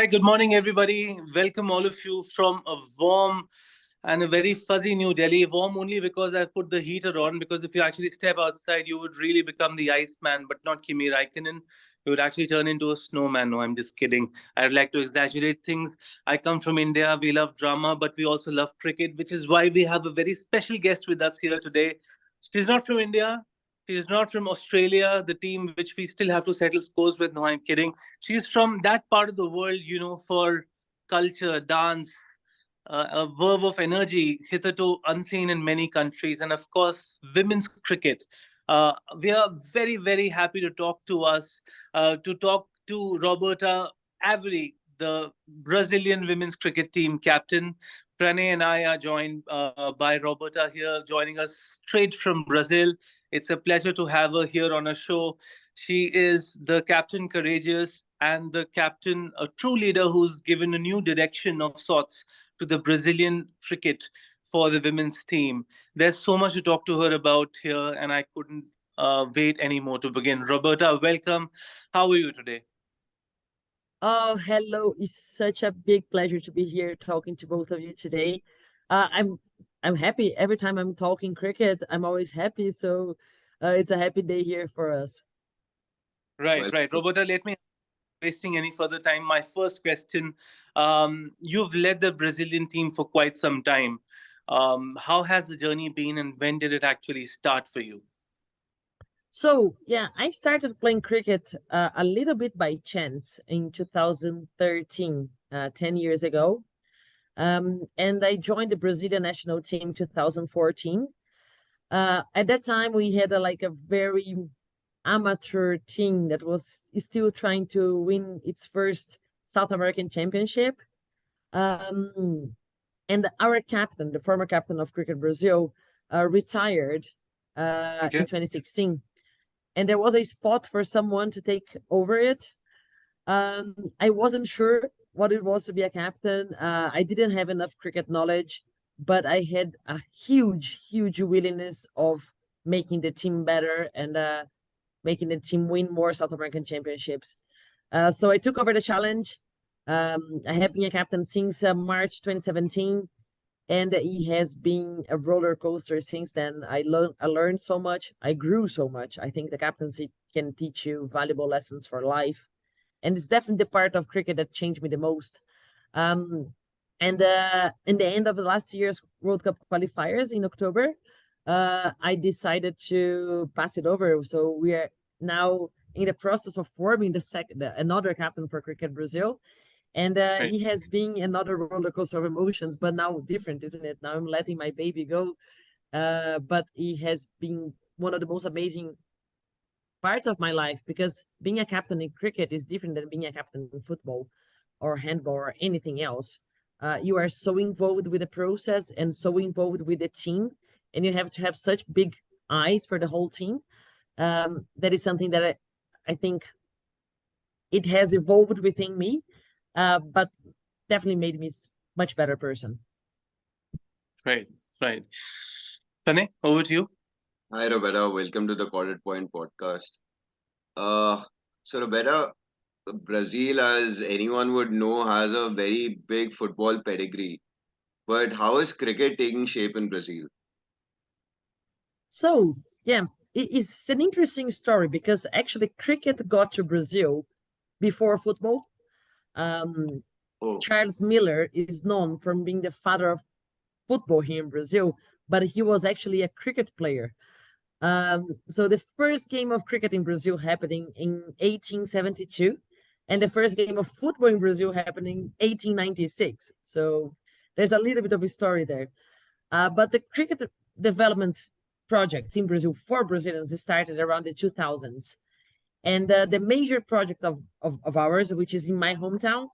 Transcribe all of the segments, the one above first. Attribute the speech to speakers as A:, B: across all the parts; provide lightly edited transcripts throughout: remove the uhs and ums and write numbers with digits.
A: good morning, everybody. Welcome, all of you, from a warm and a very fuzzy New Delhi. Warm only because I've put the heater on. Because if you actually step outside, you would really become the Iceman, but not Kimi Raikkonen. You would actually turn into a snowman. No, I'm just kidding. I'd like to exaggerate things. I come from India. We love drama, but we also love cricket, which is why we have a very special guest with us here today. She's not from India. She's not from Australia, the team which we still have to settle scores with. No, I'm kidding. She's from that part of the world, for culture, dance, a verve of energy hitherto unseen in many countries, and of course, women's cricket. We are very, very happy to talk to Roberta Avery, the Brazilian women's cricket team captain. Pranay and I are joined by Roberta here, joining us straight from Brazil. It's a pleasure to have her here on our show. She is the captain courageous and the captain, a true leader who's given a new direction of sorts to the Brazilian cricket for the women's team. There's so much to talk to her about here, and I couldn't wait anymore to begin. Roberta, welcome. How are you today?
B: Oh, hello. It's such a big pleasure to be here talking to both of you today. Uh, I'm I'm happy every time I'm talking cricket. I'm always happy, so it's a happy day here for us.
A: Right,
C: Well,
A: right. Roberta, let me wasting any further time. My first question: you've led the Brazilian team for quite some time. How has the journey been, and when did it actually start for you?
B: So yeah, I started playing cricket a little bit by chance in 2013, 10 years ago. And I joined the Brazilian national team 2014. At that time, we had like a very amateur team that was still trying to win its first South American championship. Um, and our captain, the former captain of Cricket Brazil, retired in
A: Okay.
B: 2016. And there was a spot for someone to take over it. I wasn't sure what it was to be a captain. I didn't have enough cricket knowledge, but I had a huge, huge willingness of making the team better and making the team win more South American championships. So I took over the challenge. I have been a captain since March 2017, and it has been a roller coaster since then. I learned so much. I grew so much. I think the captaincy can teach you valuable lessons for life, and it's definitely the part of cricket that changed me the most. Um, and in the end of the last year's World Cup qualifiers in October, I decided to pass it over. So we are now in the process of forming another captain for Cricket Brazil. And
A: Right.
B: it has been another roller coaster of emotions, but now different, isn't it? Now I'm letting my baby go. But it has been one of the most amazing parts of my life because being a captain in cricket is different than being a captain in football or handball or anything else. You are so involved with the process and so involved with the team, and you have to have such big eyes for the whole team. That is something that I think it has evolved within me, but definitely made me much better person.
A: Right, right. Pranay, over to you.
C: hi Roberta, welcome to the Quarter Point podcast. Uh, so Roberta, Brazil, as anyone would know, has a very big football pedigree. But how is cricket taking shape in Brazil?
B: So yeah, it's an interesting story because actually cricket got to Brazil before football. Um,
C: Oh,
B: Charles Miller is known from being the father of football here in Brazil, but he was actually a cricket player. So the first game of cricket in Brazil happening in 1872, and the first game of football in Brazil happening in 1896. So there's a little bit of a story there. But the cricket development projects in Brazil for Brazilians started around the 2000s. And the major project of ours, which is in my hometown,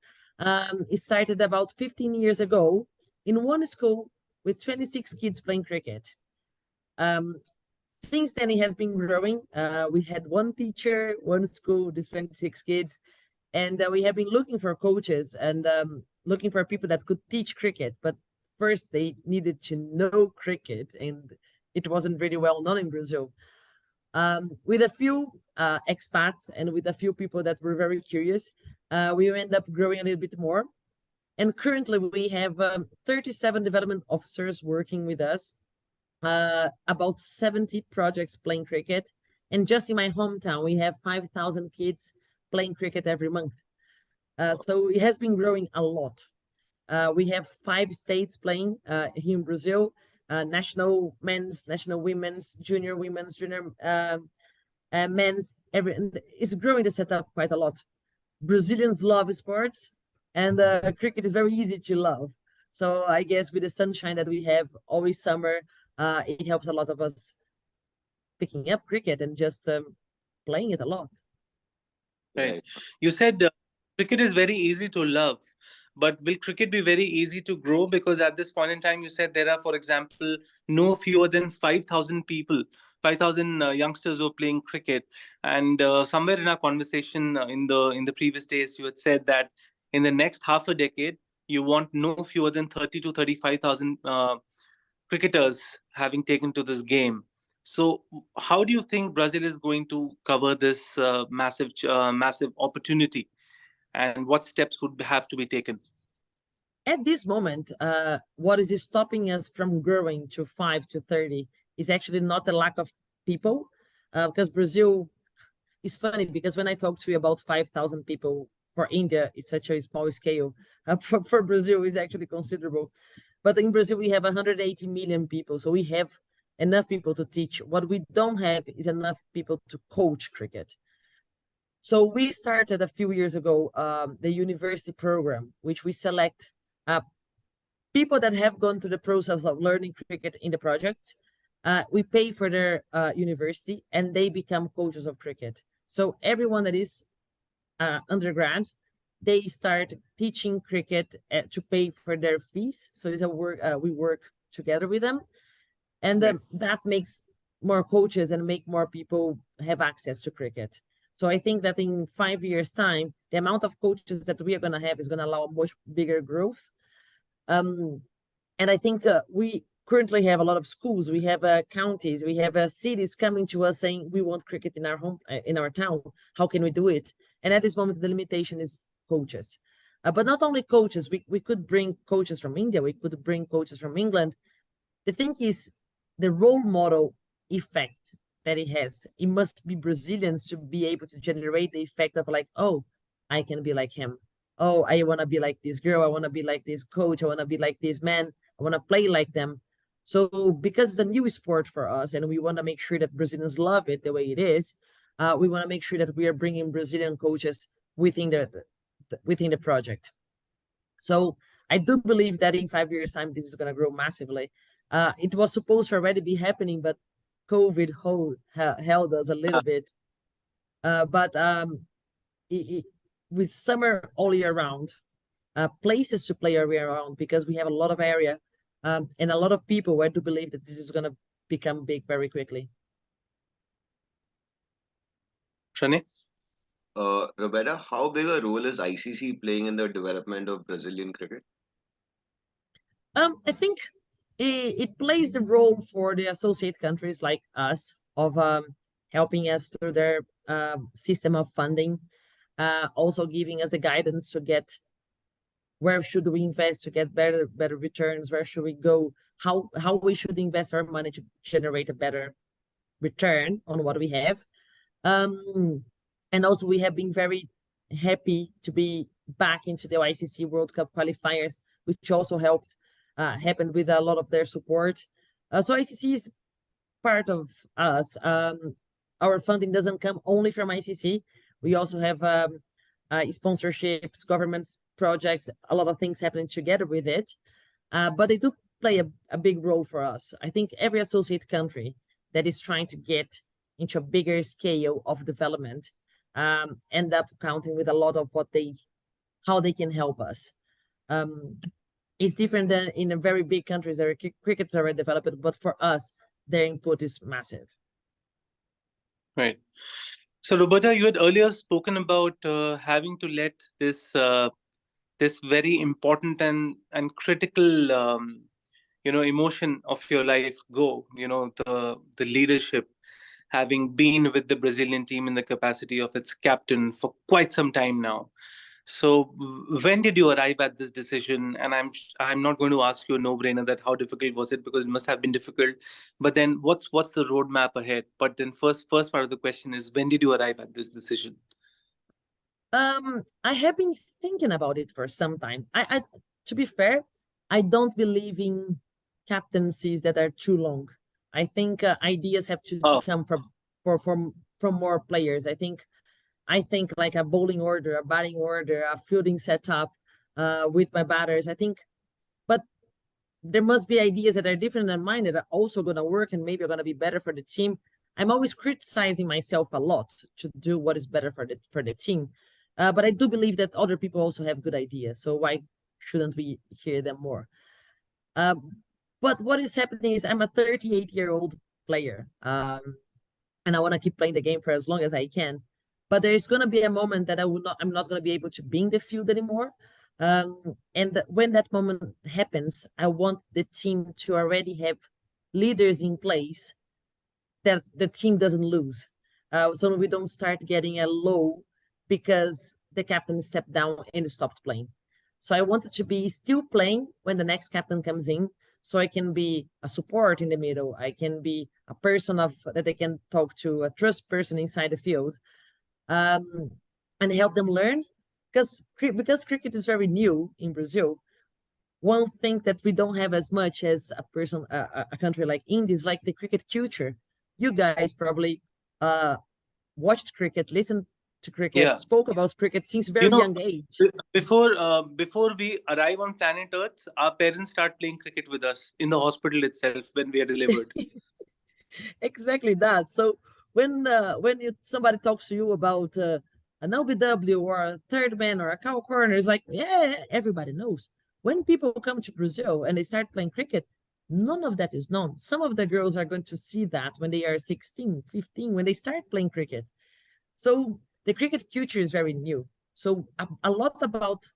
B: it started about 15 years ago in one school with 26 kids playing cricket. Um, since then, it has been growing. We had one teacher, one school, these 26 kids, and we have been looking for coaches and looking for people that could teach cricket. But first, they needed to know cricket, and it wasn't really well known in Brazil. With a few expats and with a few people that were very curious, we end up growing a little bit more. And currently we have 37 development officers working with us, about 70 projects playing cricket. And just in my hometown, we have 5,000 kids playing cricket every month. So it has been growing a lot. We have 5 states playing here in Brazil, national men's, national women's, junior women's, junior men's. It's growing the setup quite a lot. Brazilians love sports, and cricket is very easy to love. So I guess with the sunshine that we have always summer, it helps a lot of us picking up cricket and just playing it a lot.
A: Right. You said cricket is very easy to love, but will cricket be very easy to grow? Because at this point in time, you said there are, for example, no fewer than 5,000 people, 5,000 youngsters who are playing cricket. And somewhere in our conversation in the previous days, you had said that in the next half a decade, you want no fewer than 30 to 35,000 cricketers having taken to this game. So, how do you think Brazil is going to cover this massive opportunity, and what steps would have to be taken?
B: At this moment, what is stopping us from growing to 5 to 30 is actually not the lack of people, because Brazil is funny, because when I talk to you about 5,000 people for India, it's such a small scale. For Brazil, is actually considerable. But in Brazil, we have 180 million people, so we have enough people to teach. What we don't have is enough people to coach cricket. So we started a few years ago the university program, which we select people that have gone through the process of learning cricket in the project. We pay for their university, and they become coaches of cricket. So everyone that is undergrad, they start teaching cricket to pay for their fees. So it's a work we work together with them, and that makes more coaches and make more people have access to cricket. So I think that in 5 years' time, the amount of coaches that we are going to have is going to allow much bigger growth. And I think we currently have a lot of schools, we have counties, we have cities coming to us saying we want cricket in our home, in our town. How can we do it? And at this moment, the limitation is coaches. But not only coaches, we could bring coaches from India, we could bring coaches from England. The thing is, the role model effect that it has, it must be Brazilians to be able to generate the effect of like, oh, I can be like him. Oh, I want to be like this girl. I want to be like this coach. I want to be like this man. I want to play like them. So because it's a new sport for us, and we want to make sure that Brazilians love it the way it is, we want to make sure that we are bringing Brazilian coaches within the project. So I do believe that in 5 years' time, this is going to grow massively. It was supposed to already be happening, but COVID held us a little bit. But with summer all year round, places to play all year round, because we have a lot of area and a lot of people, I do believe that this is going to become big very quickly.
A: Pranay?
C: Roberta, how big a role is ICC playing in the development of Brazilian cricket?
B: I think it plays the role for the associate countries like us of helping us through their system of funding, also giving us the guidance to get where should we invest to get better returns, where should we go, how we should invest our money to generate a better return on what we have. And also we have been very happy to be back into the ICC World Cup qualifiers, which also happened with a lot of their support. So ICC is part of us. Our funding doesn't come only from ICC. We also have sponsorships, government projects, a lot of things happening together with it. But they do play a big role for us. I think every associate country that is trying to get into a bigger scale of development end up counting with a lot of how they can help us. It's different than in a very big countries where cricket's already developed, but for us, their input is massive.
A: Right. So, Roberta, you had earlier spoken about having to let this this very important and critical emotion of your life go. The leadership, having been with the Brazilian team in the capacity of its captain for quite some time now. So when did you arrive at this decision? And I'm not going to ask you a no-brainer that how difficult was it, because it must have been difficult. But then what's the roadmap ahead? But then first part of the question is, when did you arrive at this decision?
B: I have been thinking about it for some time. I to be fair, I don't believe in captaincies that are too long. I think ideas have to
A: Oh,
B: come from more players. I think like a bowling order, a batting order, a fielding setup with my batters. But there must be ideas that are different than mine that are also going to work and maybe are going to be better for the team. I'm always criticizing myself a lot to do what is better for the team. But I do believe that other people also have good ideas. So why shouldn't we hear them more? But what is happening is I'm a 38-year-old player, and I want to keep playing the game for as long as I can. But there is going to be a moment that I'm not going to be able to be in the field anymore. And when that moment happens, I want the team to already have leaders in place that the team doesn't lose. So we don't start getting a low because the captain stepped down and stopped playing. So I wanted to be still playing when the next captain comes in, so I can be a support in the middle. I can be a person that they can talk to, a trust person inside the field, and help them learn. Because cricket is very new in Brazil, one thing that we don't have as much as a country like India is like the cricket culture. You guys probably watched cricket, listened to cricket,
A: yeah.
B: spoke about cricket since
A: You
B: very
A: know,
B: young age.
A: before we arrive on planet Earth, our parents start playing cricket with us in the hospital itself when we are delivered.
B: Exactly that. So when somebody talks to you about an LBW or a third man or a cow corner, it's like, yeah, everybody knows. When people come to Brazil and they start playing cricket, none of that is known. Some of the girls are going to see that when they are 16, 15, when they start playing cricket. So the cricket culture is very new. So a lot about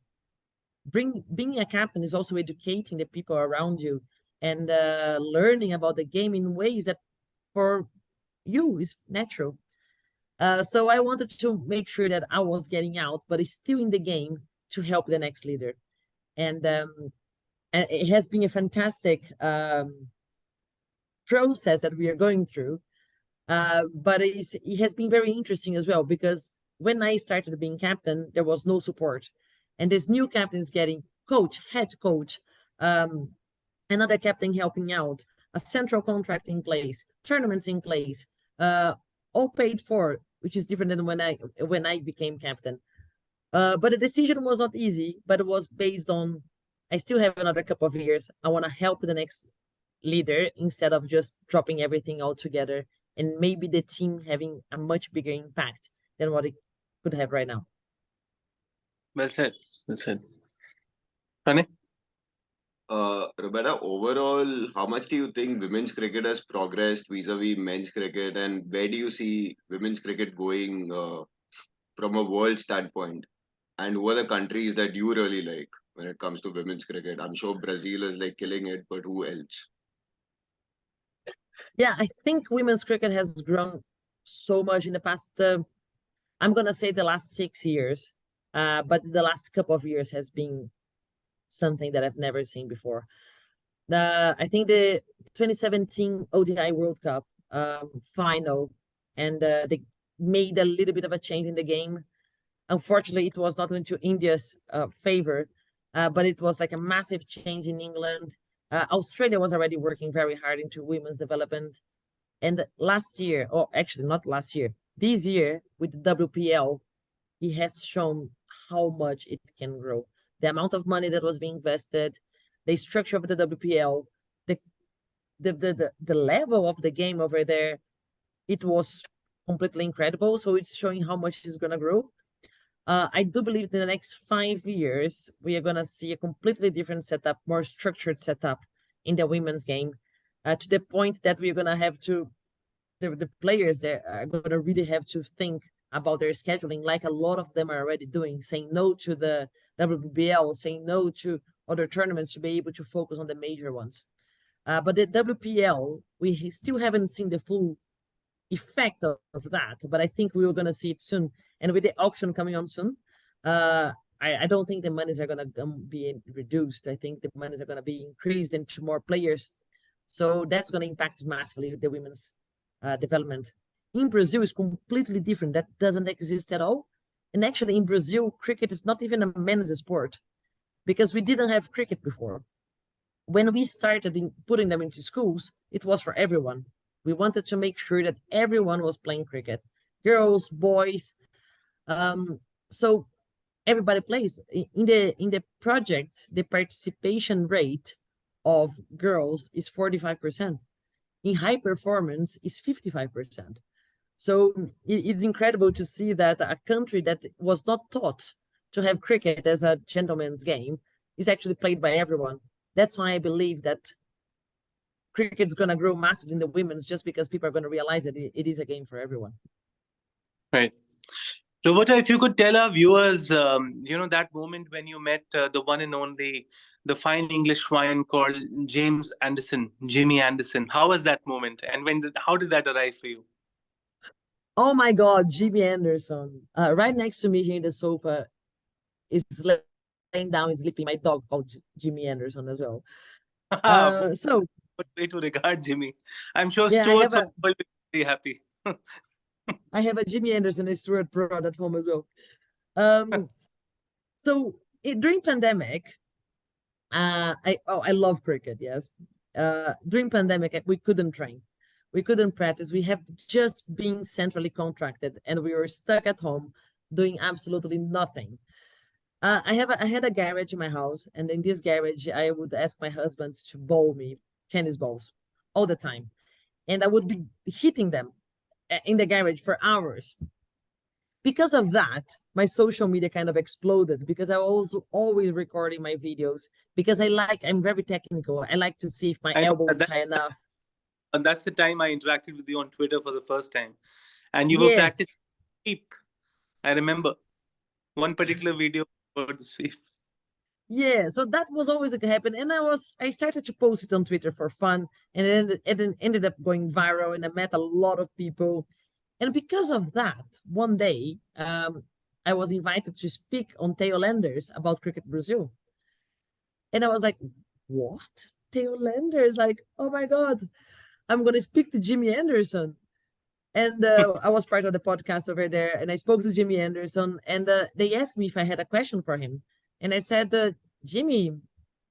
B: being a captain is also educating the people around you and learning about the game in ways that for you is natural. So I wanted to make sure that I was getting out, but is still in the game to help the next leader. And it has been a fantastic process that we are going through. But it has been very interesting as well, because when I started being captain, there was no support. And this new captain is getting coach, head coach, another captain helping out, a central contract in place, tournaments in place, all paid for, which is different than when I became captain. But the decision was not easy, but it was based on I still have another couple of years. I want to help the next leader instead of just dropping everything altogether and maybe the team having a much bigger impact than what it could have right now.
A: Well said. Well said. Pranay?
C: Roberta, overall, how much do you think women's cricket has progressed vis-a-vis men's cricket, and where do you see women's cricket going from a world standpoint? And who are the countries that you really like when it comes to women's cricket? I'm sure Brazil is like killing it, but who else?
B: Yeah, I think women's cricket has grown so much in the past. I'm gonna say the last 6 years, but the last couple of years has been something that I've never seen before. I think the 2017 ODI World Cup final, and they made a little bit of a change in the game. Unfortunately, it was not into India's favor, but it was like a massive change in England. Australia was already working very hard into women's development. And last year, or actually not last year, this year with the WPL, it has shown how much it can grow. The amount of money that was being invested, the structure of the WPL, the the level of the game over there, it was completely incredible. So it's showing how much it's gonna grow. I do believe in the next 5 years we are gonna see a completely different setup, more structured setup in the women's game, to the point that we're gonna have to the players there are gonna really have to think about their scheduling, like a lot of them are already doing, saying no to the WBL, saying no to other tournaments to be able to focus on the major ones. But the WPL, we still haven't seen the full effect of that, but I think we were going to see it soon. And with the auction coming on soon, I don't think the monies are going to be reduced. I think the monies are going to be increased into more players. So that's going to impact massively the women's development. In Brazil, is completely different. That doesn't exist at all. And actually, in Brazil, cricket is not even a men's sport because we didn't have cricket before. When we started putting them into schools, it was for everyone. We wanted to make sure that everyone was playing cricket, girls, boys. So everybody plays. In the project, the participation rate of girls is 45%. In high performance is 55%. So it's incredible to see that a country that was not taught to have cricket as a gentleman's game is actually played by everyone. That's why I believe that cricket's going to grow massively in the women's, just because people are going to realize that it is a game for everyone.
A: Right. Roberta, if you could tell our viewers, that moment when you met the one and only, the fine English wine called James Anderson, Jimmy Anderson. How was that moment? And how did that arrive for you?
B: Oh my God, Jimmy Anderson. Right next to me here in the sofa is laying down, is sleeping my dog called Jimmy Anderson as well. So
A: what way to regard Jimmy. I'm sure
B: yeah,
A: Stuart will be very happy.
B: I have a Jimmy Anderson and Stuart Broad at home as well. So during pandemic, I love cricket. Yes. During pandemic, we couldn't train, we couldn't practice. We have just been centrally contracted, and we were stuck at home doing absolutely nothing. I had a garage in my house, and in this garage, I would ask my husband to bowl me tennis balls all the time, and I would be hitting them in the garage for hours. Because of that, my social media kind of exploded, because I was always recording my videos, because I'm very technical. I like to see if my elbow is high enough.
A: And that's the time I interacted with you on Twitter for the first time. And you were
B: Yes.
A: practicing sweep. I remember one particular video for the sweep.
B: Yeah, so that was always going to happen. And I started to post it on Twitter for fun, and it ended up going viral, and I met a lot of people. And because of that, one day, I was invited to speak on Tailenders about Cricket Brazil. And I was like, what? Tailenders? Like, oh my God, I'm going to speak to Jimmy Anderson. And I was part of the podcast over there, and I spoke to Jimmy Anderson, and they asked me if I had a question for him. And I said, Jimmy,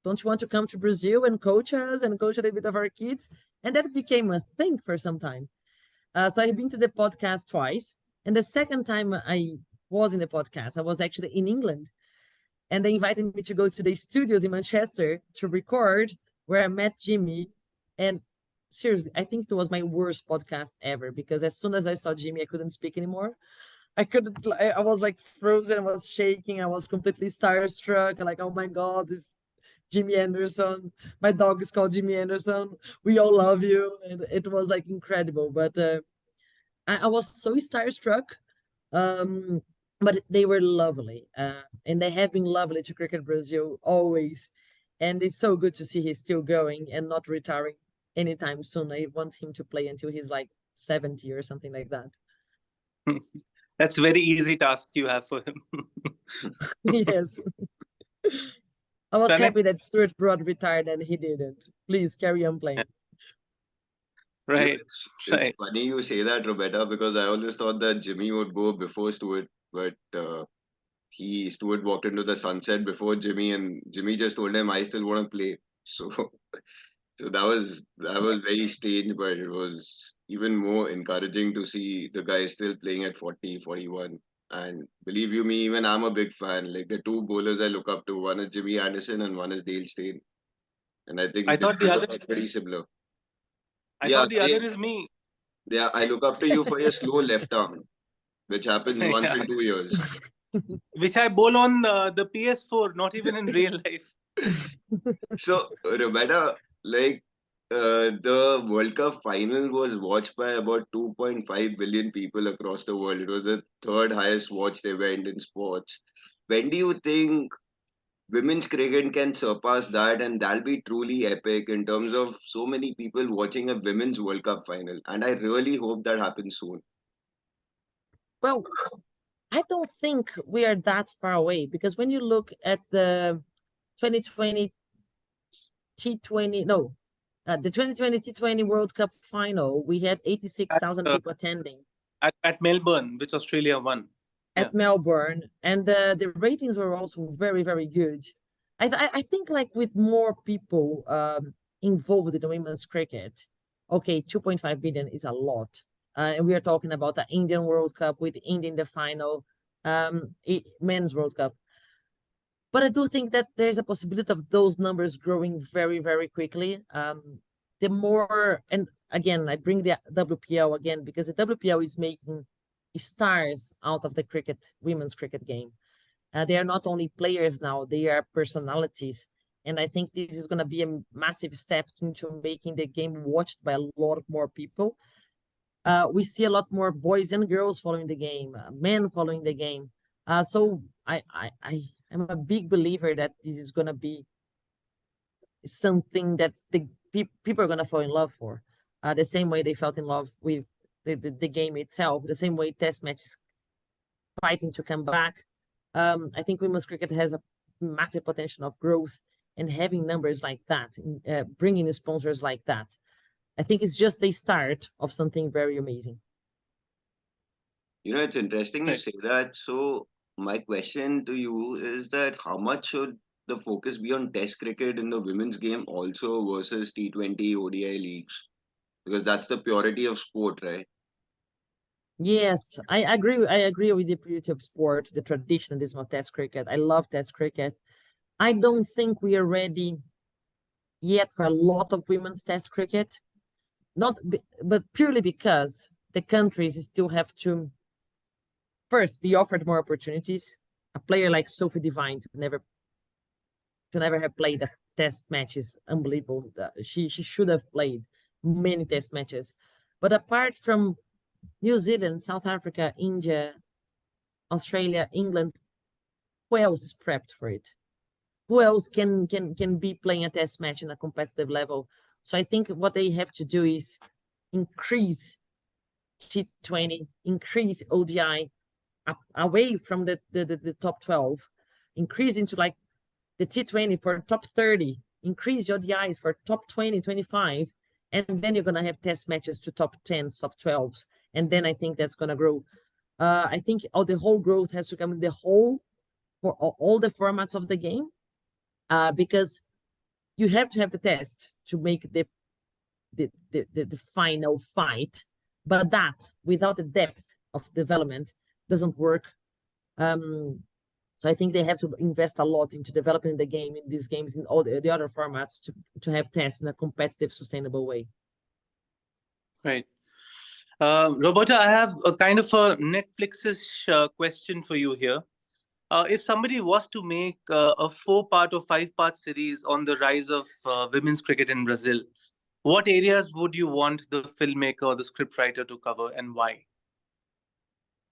B: don't you want to come to Brazil and coach us and coach a little bit of our kids? And that became a thing for some time. So I've been to the podcast twice. And the second time I was in the podcast, I was actually in England. And they invited me to go to the studios in Manchester to record, where I met Jimmy. And seriously, I think it was my worst podcast ever, because as soon as I saw Jimmy, I couldn't speak anymore. I was like frozen, I was shaking, I was completely starstruck. Like, oh my God, this Jimmy Anderson. My dog is called Jimmy Anderson. We all love you. And it was like incredible. But I was so starstruck. But they were lovely. And they have been lovely to Cricket Brazil always. And it's so good to see he's still going and not retiring anytime soon. I want him to play until he's like 70 or something like that.
A: That's a very easy task you have for him.
B: Yes. I was
A: Pranay?
B: happy that Stuart Broad retired and he didn't. Please carry on playing.
A: Right.
C: It's
A: Right.
C: funny you say that, Roberta, because I always thought that Jimmy would go before Stuart, but Stuart walked into the sunset before Jimmy, and Jimmy just told him, "I still want to play." So, so that was very strange, but it was even more encouraging to see the guy still playing at 40, 41. And believe you me, even I'm a big fan. Like, the two bowlers I look up to, one is Jimmy Anderson and one is Dale Steyn, and I think
A: I
C: they
A: thought the other
C: are pretty similar.
A: I
C: Yeah,
A: thought the other is me.
C: I look up to you for your slow left arm, which happens once
A: Yeah.
C: in 2 years.
A: Which I bowl on the PS4, not even in real life.
C: So, Roberta, like, the World Cup final was watched by about 2.5 billion people across the world. It was the third highest watched event in sports. When do you think women's cricket can surpass that, and that'll be truly epic in terms of so many people watching a women's World Cup final. And I really hope that happens soon.
B: Well, I don't think we are that far away, because when you look at the 2020 T20, no, the 2020 T20 World Cup final, we had 86,000 people attending
A: At Melbourne, which Australia won.
B: at Melbourne, and the ratings were also very, very good. I think like with more people involved in the women's cricket, okay, 2.5 billion is a lot. And we are talking about the Indian World Cup with India in the final, men's World Cup. But I do think that there's a possibility of those numbers growing very, very quickly. The more, and again, I bring the WPL again, because the WPL is making stars out of the women's cricket game. They are not only players now, they are personalities. And I think this is going to be a massive step into making the game watched by a lot more people. We see a lot more boys and girls following the game, men following the game. So I'm a big believer that this is going to be something that the people are going to fall in love for. The same way they felt in love with the game itself, the same way test matches fighting to come back. I think women's cricket has a massive potential of growth, and having numbers like that, bringing in sponsors like that, I think it's just a start of something very amazing.
C: You know, it's interesting you
A: Right.
C: say that. So, my question to you is that how much should the focus be on Test cricket in the women's game also versus T20 ODI leagues? Because that's the purity of sport, right?
B: Yes, I agree. I agree with the purity of sport, the traditionalism of Test cricket. I love Test cricket. I don't think we are ready yet for a lot of women's Test cricket, but purely because the countries still have to first be offered more opportunities. A player like Sophie Devine to never have played a Test match is unbelievable. She should have played many Test matches, but apart from New Zealand, South Africa, India, Australia, England, who else is prepped for it? Who else can be playing a test match in a competitive level? So I think what they have to do is increase T20, increase ODI away from the top 12, increase into like the T20 for top 30, increase your ODIs for top 20, 25, and then you're going to have test matches to top 10s, top 12s. And then I think that's going to grow. I think the whole growth has to come in the whole for all the formats of the game, because you have to have the test to make the final fight. But that, without the depth of development, doesn't work. So I think they have to invest a lot into developing the game in these games, in all the other formats, to have tests in a competitive, sustainable way.
A: Right. Roberta, I have a kind of a Netflix-ish question for you here. If somebody was to make a 4-part or 5-part series on the rise of women's cricket in Brazil, what areas would you want the filmmaker or the scriptwriter to cover, and why?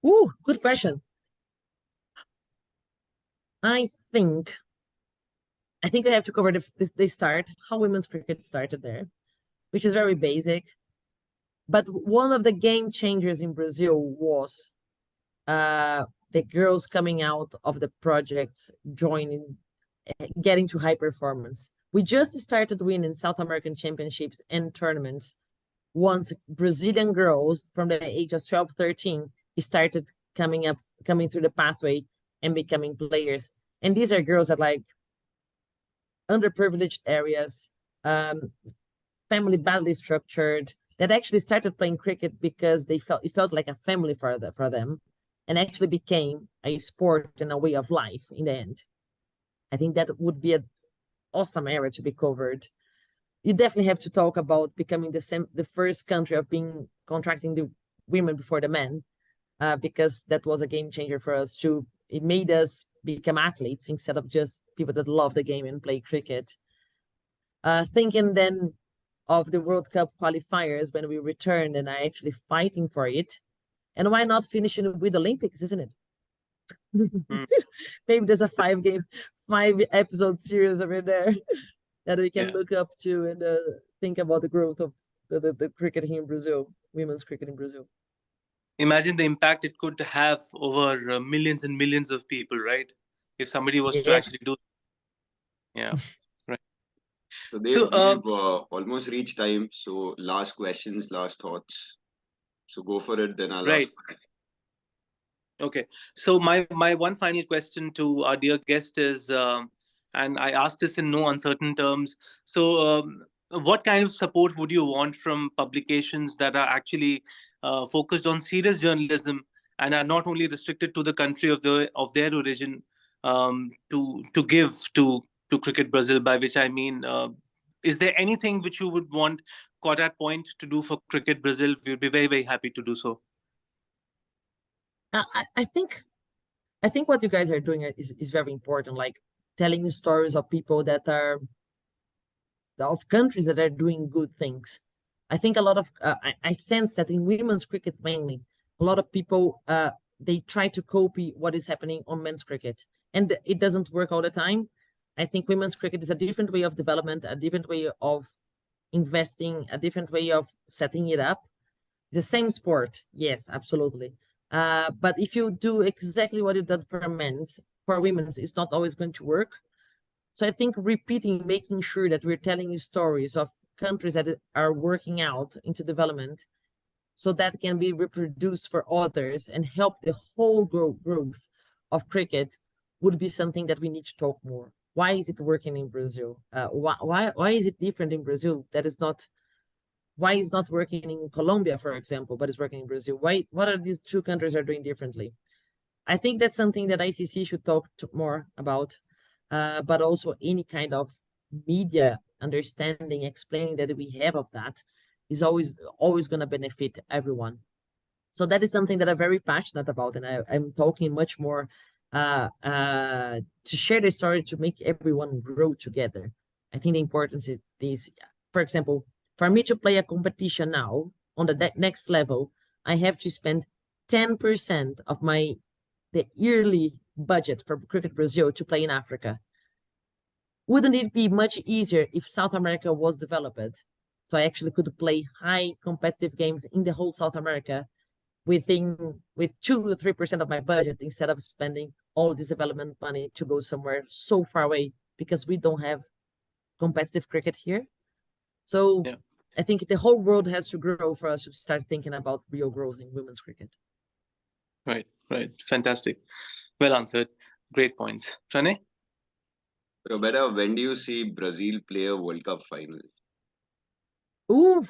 B: Ooh, good question. I think we have to cover the start, how women's cricket started there, which is very basic. But one of the game changers in Brazil was the girls coming out of the projects, joining, getting to high performance. We just started winning South American championships and tournaments once Brazilian girls from the age of 12, 13 started coming through the pathway and becoming players. And these are girls that like underprivileged areas, family badly structured, that actually started playing cricket because it felt like a family for them, and actually became a sport and a way of life in the end. I think that would be an awesome area to be covered. You definitely have to talk about becoming the first country of contracting the women before the men, because that was a game changer for us too. It made us become athletes instead of just people that love the game and play cricket. Thinking then of the World Cup qualifiers when we returned and are actually fighting for it. And why not finishing with Olympics, isn't it? Maybe there's a 5-episode series over there that we can look up to and think about the growth of the cricket here in Brazil, women's cricket in Brazil.
A: Imagine the impact it could have over millions and millions of people, right? If somebody was to actually do. Yeah, right.
C: So we've almost reached time. So last questions, last thoughts. So go for it. Then I'll ask.
A: Okay. So my one final question to our dear guest is, and I ask this in no uncertain terms. So, what kind of support would you want from publications that are actually focused on serious journalism and are not only restricted to the country of their origin, to give to Cricket Brazil? By which I mean, is there anything which you would want Quartet Point to do for Cricket Brazil? We would be very, very happy to do so.
B: I think what you guys are doing is very important, like telling stories of people that are of countries that are doing good things. I think a lot of I sense that in women's cricket mainly, a lot of people they try to copy what is happening on men's cricket, and it doesn't work all the time. I think women's cricket is a different way of development, a different way of investing, a different way of setting it up. It's the same sport, yes, absolutely. But if you do exactly what you done for women's, it's not always going to work. So I think repeating, making sure that we're telling stories of countries that are working out into development, so that can be reproduced for others and help the whole growth of cricket, would be something that we need to talk more. Why is it working in Brazil? Why is it different in Brazil? Why is not working in Colombia, for example, but it's working in Brazil? What are these two countries are doing differently? I think that's something that ICC should talk more about, but also any kind of media understanding, explaining that we have of that is always going to benefit everyone. So that is something that I'm very passionate about, and I'm talking much more to share the story, to make everyone grow together. I think the importance is, for example, for me to play a competition now on the next level, I have to spend 10% of the yearly budget for Cricket Brazil to play in Africa. Wouldn't it be much easier if South America was developed? So I actually could play high competitive games in the whole South America with 2 or 3% of my budget, instead of spending all this development money to go somewhere so far away, because we don't have competitive cricket here. So I think the whole world has to grow for us to start thinking about real growth in women's cricket.
A: Right. Fantastic. Well answered. Great points. Pranay?
C: Roberta, when do you see Brazil play a World Cup final?
B: Ooh.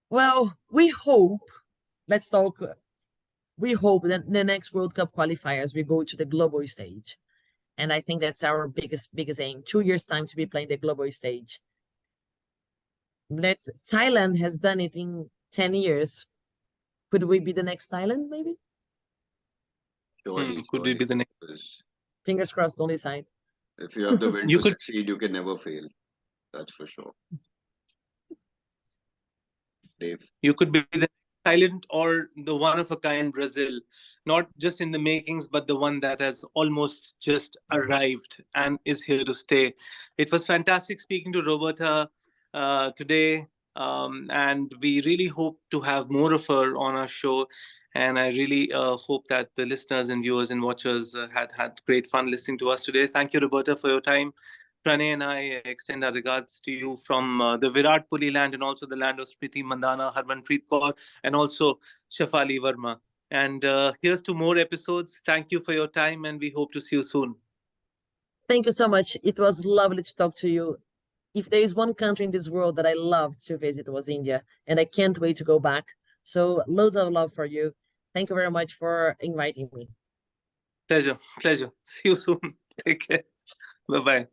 B: Well, we hope, we hope that the next World Cup qualifiers, we go to the global stage. And I think that's our biggest aim. 2 years time to be playing the global stage. Thailand has done it in 10 years. Could we be the next Thailand, maybe?
C: Surely.
A: Could we be the next?
B: Fingers crossed on this side.
C: If you have the will to succeed, you can never fail. That's for sure. Dave?
A: You could be the Thailand or the one-of-a-kind Brazil, not just in the makings, but the one that has almost just arrived and is here to stay. It was fantastic speaking to Roberta today, and we really hope to have more of her on our show. And I really hope that the listeners and viewers and watchers had great fun listening to us today. Thank you, Roberta, for your time. Pranay and I extend our regards to you from the Virat Kohli land, and also the land of Smriti Mandhana, Harmanpreet Kaur, and also Shafali Verma. And here's to more episodes. Thank you for your time, and we hope to see you soon.
B: Thank you so much. It was lovely to talk to you. If there is one country in this world that I loved to visit, it was India, and I can't wait to go back. So loads of love for you. Thank you very much for inviting me.
A: Pleasure. See you soon. Take care. Bye-bye.